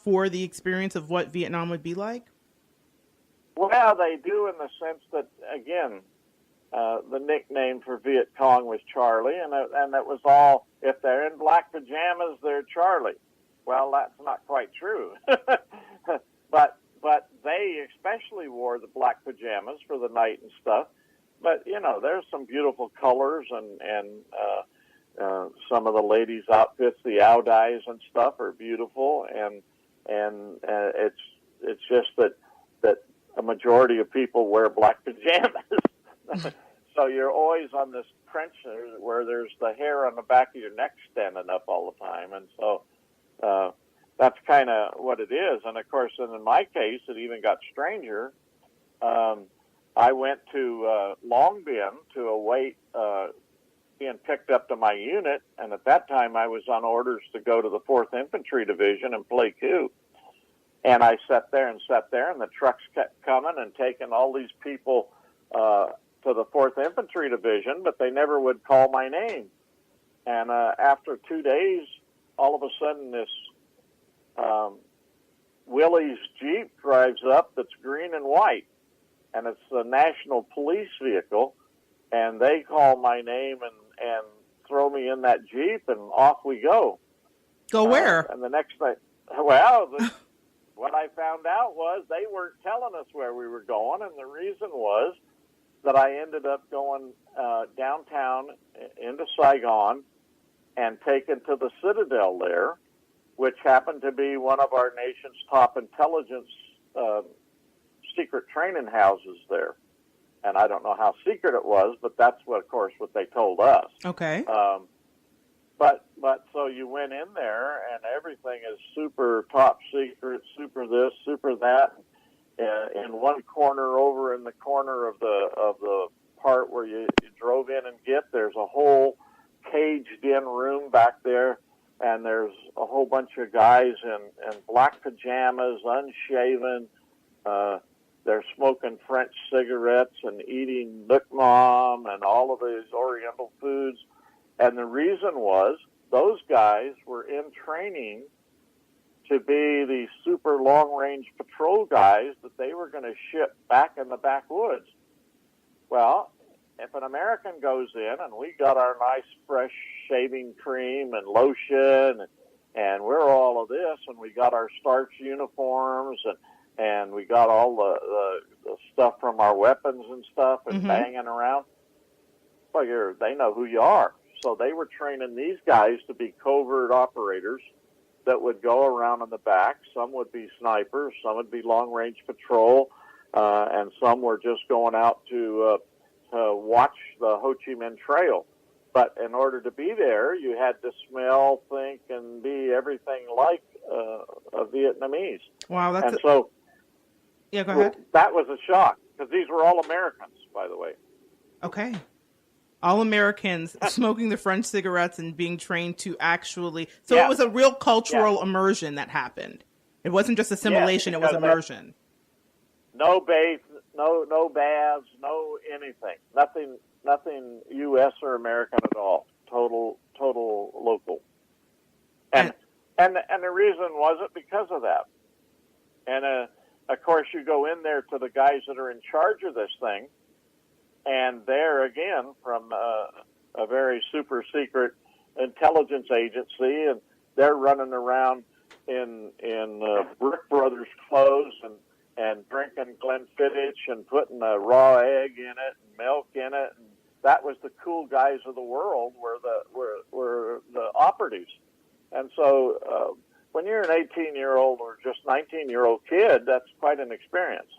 for the experience of what Vietnam would be like? Well, they do in the sense that, again, the nickname for Viet Cong was Charlie, and that was all. If they're in black pajamas, they're Charlie. Well, that's not quite true. but they especially wore the black pajamas for the night and stuff. But there's some beautiful colors, and some of the ladies' outfits, the ow dyes and stuff, are beautiful, and it's just that a majority of people wear black pajamas. So you're always on this trench where there's the hair on the back of your neck standing up all the time. And so that's kind of what it is. And, of course, in my case, it even got stranger. I went to Long Binh to await being picked up to my unit. And at that time, I was on orders to go to the 4th Infantry Division and play coup. And I sat there, and the trucks kept coming and taking all these people to the 4th Infantry Division, but they never would call my name. And after 2 days, all of a sudden this Willie's Jeep drives up that's green and white, and it's the National Police vehicle, and they call my name and throw me in that Jeep, and off we go. Go where? And the next thing, well, what I found out was they weren't telling us where we were going, and the reason was that I ended up going downtown into Saigon and taken to the Citadel there, which happened to be one of our nation's top intelligence secret training houses there. And I don't know how secret it was, but that's what, of course, what they told us. Okay. But so you went in there, and everything is super top secret, super this, super that. In one corner, over in the corner of the part where you drove in and there's a whole caged-in room back there, and there's a whole bunch of guys in black pajamas, unshaven. They're smoking French cigarettes and eating Nuc Mam and all of these Oriental foods. And the reason was those guys were in training to be the super long-range patrol guys that they were going to ship back in the backwoods. Well, if an American goes in and we got our nice fresh shaving cream and lotion and we're all of this, and we got our starch uniforms and we got all the stuff from our weapons and stuff and banging around, well, they know who you are. So they were training these guys to be covert operators that would go around in the back. Some would be snipers, some would be long-range patrol, and some were just going out to watch the Ho Chi Minh Trail. But in order to be there, you had to smell, think, and be everything like a Vietnamese. Wow, yeah, go ahead. That was a shock, because these were all Americans, by the way. Okay. All Americans smoking the French cigarettes and being trained to actually... So It was a real cultural immersion that happened. It wasn't just assimilation, it was immersion. No baths, no baths, no anything. Nothing U.S. or American at all. Total local. And the reason wasn't because of that. And, of course, you go in there to the guys that are in charge of this thing, and they're, again, from a very super secret intelligence agency, and they're running around in Brick Brothers clothes and drinking Glenfiddich and putting a raw egg in it and milk in it. And that was the cool guys of the world were the operatives. And so when you're an 18-year-old or just 19-year-old kid, that's quite an experience.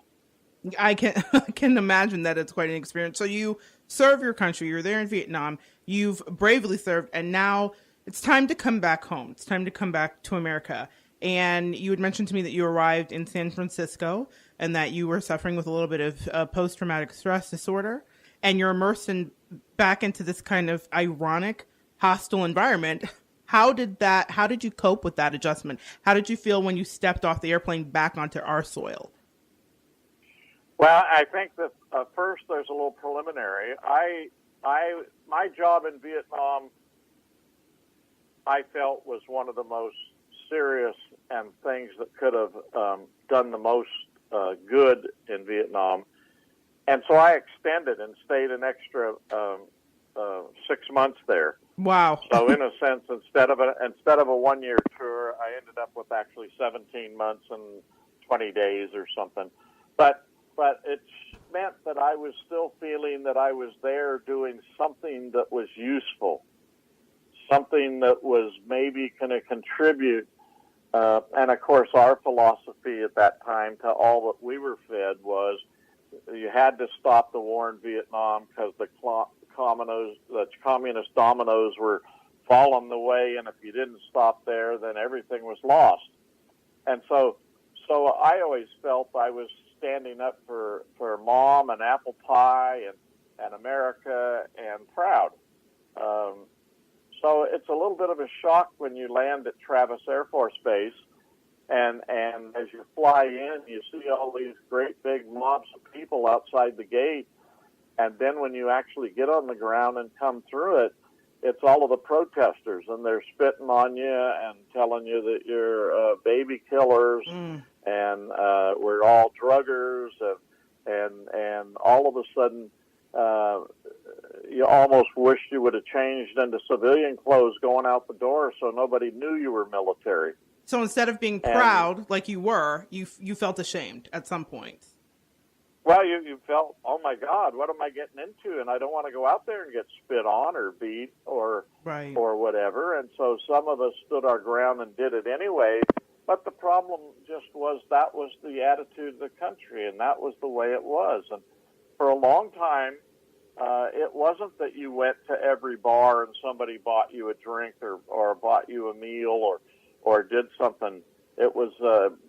I can imagine that it's quite an experience. So you serve your country. You're there in Vietnam. You've bravely served, and now it's time to come back home. It's time to come back to America. And you had mentioned to me that you arrived in San Francisco and that you were suffering with a little bit of post-traumatic stress disorder, and you're immersed back into this kind of ironic, hostile environment. How did you cope with that adjustment? How did you feel when you stepped off the airplane back onto our soil? Well, I think that first there's a little preliminary. My job in Vietnam, I felt, was one of the most serious and things that could have done the most good in Vietnam. And so I extended and stayed an extra 6 months there. Wow. So in a sense, instead of a 1-year tour, I ended up with actually 17 months and 20 days or something. But it meant that I was still feeling that I was there doing something that was useful, something that was maybe going to contribute. And of course, our philosophy at that time to all that we were fed was you had to stop the war in Vietnam because the communist dominoes were falling the way, and if you didn't stop there, then everything was lost. And so I always felt I was standing up for Mom and apple pie and America and proud. So it's a little bit of a shock when you land at Travis Air Force Base, and as you fly in, you see all these great big mobs of people outside the gate, and then when you actually get on the ground and come through it, it's all of the protesters, and they're spitting on you and telling you that you're baby killers, and we're all druggers, and all of a sudden, you almost wish you would have changed into civilian clothes going out the door so nobody knew you were military. So instead of being proud like you were, you felt ashamed at some point. Well, you felt, oh my God, what am I getting into? And I don't want to go out there and get spit on or beat or whatever. And so some of us stood our ground and did it anyway. But the problem just was that was the attitude of the country, and that was the way it was. And for a long time, it wasn't that you went to every bar and somebody bought you a drink or bought you a meal or did something. It was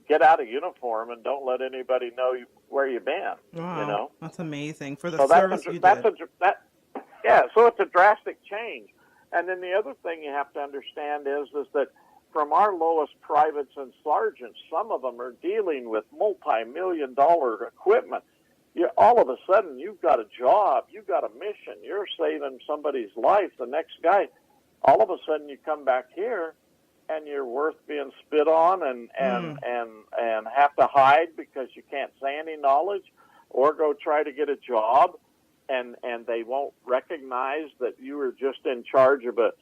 get out of uniform and don't let anybody know where you've been. Wow, you know? That's amazing for the service you did. So it's a drastic change. And then the other thing you have to understand is that from our lowest privates and sergeants, some of them are dealing with multi-million-dollar equipment. All of a sudden, you've got a job, you've got a mission, you're saving somebody's life. The next guy, all of a sudden, you come back here, and you're worth being spit on and have to hide because you can't say any knowledge, or go try to get a job, and they won't recognize that you were just in charge of a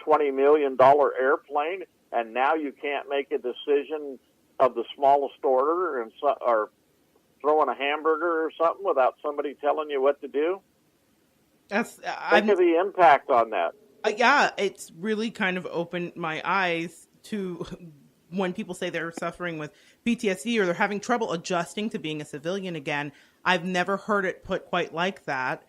$20 million airplane, and now you can't make a decision of the smallest order or throwing a hamburger or something without somebody telling you what to do. Think of the impact on that. Yeah, it's really kind of opened my eyes to when people say they're suffering with PTSD or they're having trouble adjusting to being a civilian again. I've never heard it put quite like that,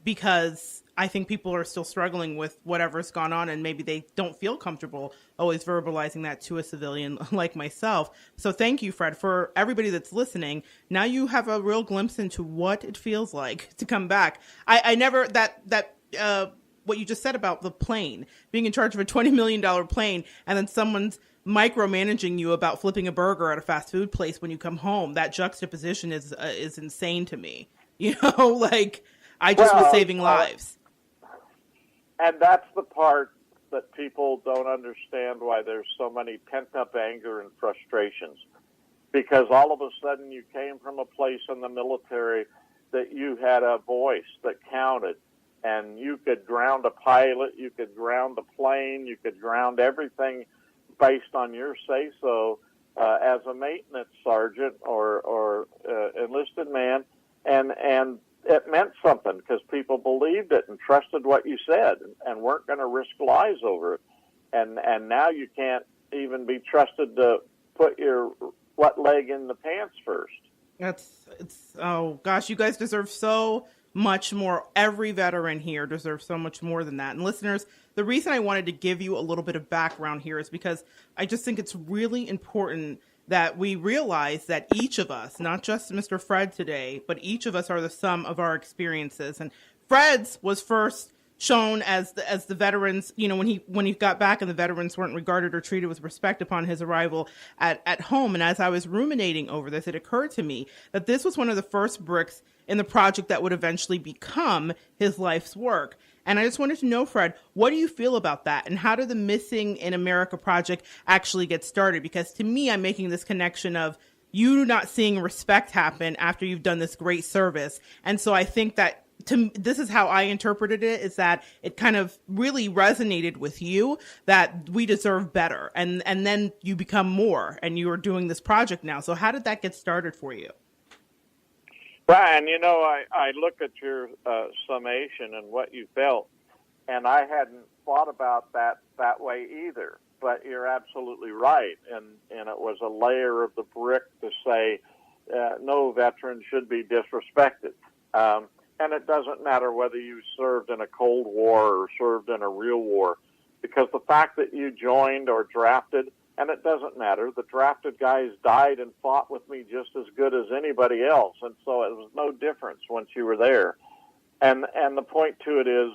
because I think people are still struggling with whatever's gone on, and maybe they don't feel comfortable always verbalizing that to a civilian like myself. So thank you, Fred, for everybody that's listening. Now you have a real glimpse into what it feels like to come back. I never, what you just said about the plane, being in charge of a $20 million plane, and then someone's micromanaging you about flipping a burger at a fast food place when you come home. That juxtaposition is insane to me. You know, like, I just was saving lives. And that's the part that people don't understand, why there's so many pent-up anger and frustrations. Because all of a sudden you came from a place in the military that you had a voice that counted. And you could ground a pilot, you could ground the plane, you could ground everything based on your say-so as a maintenance sergeant or enlisted man. And it meant something because people believed it and trusted what you said and weren't going to risk lives over it. And now you can't even be trusted to put your wet leg in the pants first. Oh gosh, you guys deserve so much more. Every veteran here deserves so much more than that. And listeners, the reason I wanted to give you a little bit of background here is because I just think it's really important that we realize that each of us, not just Mr. Fred today, but each of us are the sum of our experiences. And Fred's was first shown as the veterans, you know, when he got back and the veterans weren't regarded or treated with respect upon his arrival at home. And as I was ruminating over this, it occurred to me that this was one of the first bricks in the project that would eventually become his life's work. And I just wanted to know, Fred, what do you feel about that? And how did the Missing in America project actually get started? Because to me, I'm making this connection of you not seeing respect happen after you've done this great service. And so I think that this is how I interpreted it, is that it kind of really resonated with you that we deserve better. And then you become more, and you are doing this project now. So how did that get started for you? Brian, I look at your summation and what you felt, and I hadn't thought about that way either. But you're absolutely right, and it was a layer of the brick to say no veteran should be disrespected. And it doesn't matter whether you served in a Cold War or served in a real war, because the fact that you joined or drafted, and it doesn't matter, the drafted guys died and fought with me just as good as anybody else, and so it was no difference once you were there. And the point to it is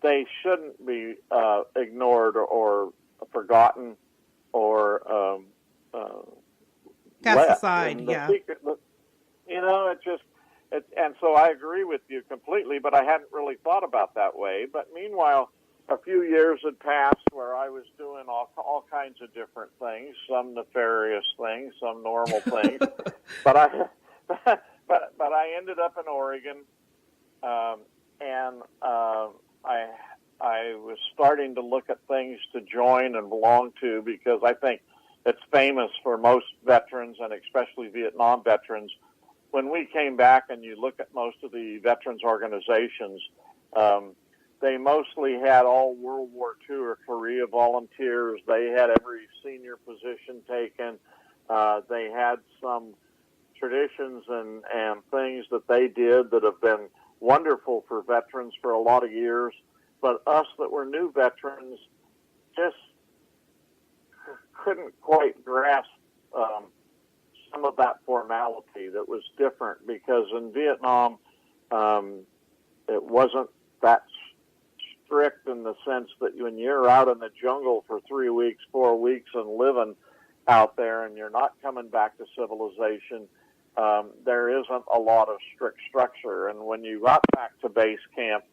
they shouldn't be ignored or forgotten or cast aside. Yeah. And so I agree with you completely, but I hadn't really thought about that way. But meanwhile, a few years had passed where I was doing all kinds of different things, some nefarious things, some normal things. but I ended up in Oregon, and I was starting to look at things to join and belong to, because I think it's famous for most veterans, and especially Vietnam veterans. When we came back and you look at most of the veterans organizations, they mostly had all World War II or Korea volunteers. They had every senior position taken. They had some traditions and things that they did that have been wonderful for veterans for a lot of years. But us that were new veterans just couldn't quite grasp some of that formality that was different, because in Vietnam, it wasn't that strict in the sense that when you're out in the jungle for 3 weeks, 4 weeks and living out there and you're not coming back to civilization, there isn't a lot of strict structure. And when you got back to base camp,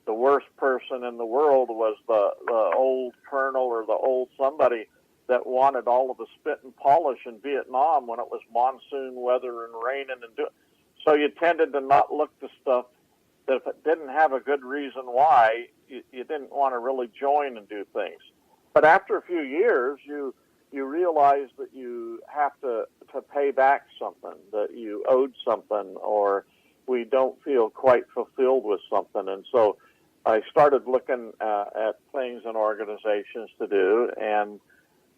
the worst person in the world was the old colonel or the old somebody that wanted all of the spit and polish in Vietnam when it was monsoon weather and raining so you tended to not look to stuff that if it didn't have a good reason why, you didn't want to really join and do things. But after a few years, you realize that you have to pay back something, that you owed something, or we don't feel quite fulfilled with something. And so I started looking at things and organizations to do, and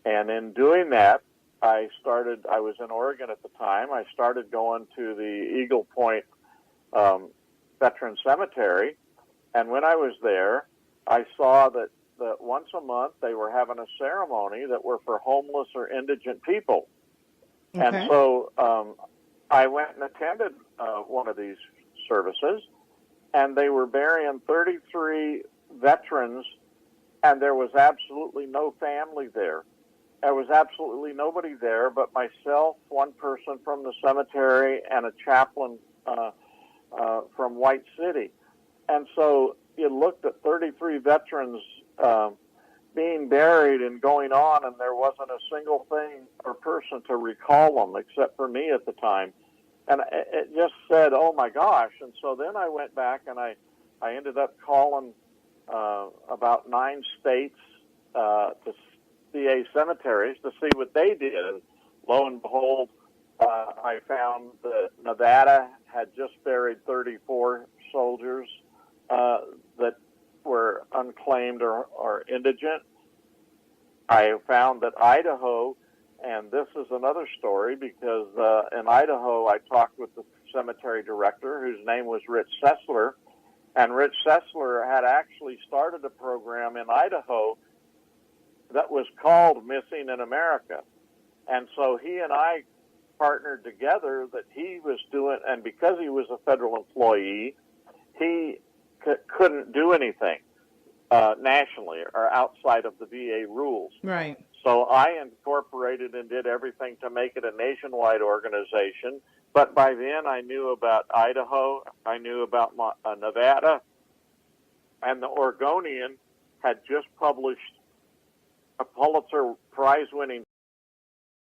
in doing that, I was in Oregon at the time. I started going to the Eagle Point Veteran Cemetery. And when I was there, I saw that once a month they were having a ceremony that were for homeless or indigent people. Okay. And so I went and attended one of these services, and they were burying 33 veterans, and there was absolutely no family there. There was absolutely nobody there but myself, one person from the cemetery, and a chaplain from White City. And so you looked at 33 veterans being buried and going on, and there wasn't a single thing or person to recall them except for me at the time. And it just said, oh, my gosh. And so then I went back, and I ended up calling about 9 states to VA cemeteries to see what they did. And lo and behold, I found that Nevada had just buried 34 soldiers that were unclaimed or indigent. I found that Idaho, and this is another story, because in Idaho I talked with the cemetery director, whose name was Rich Sessler, and Rich Sessler had actually started a program in Idaho that was called Missing in America. And so he and I partnered together that he was doing, and because he was a federal employee, he couldn't do anything nationally or outside of the VA rules. Right. So I incorporated and did everything to make it a nationwide organization. But by then I knew about Idaho, I knew about Nevada, and the Oregonian had just published a Pulitzer Prize-winning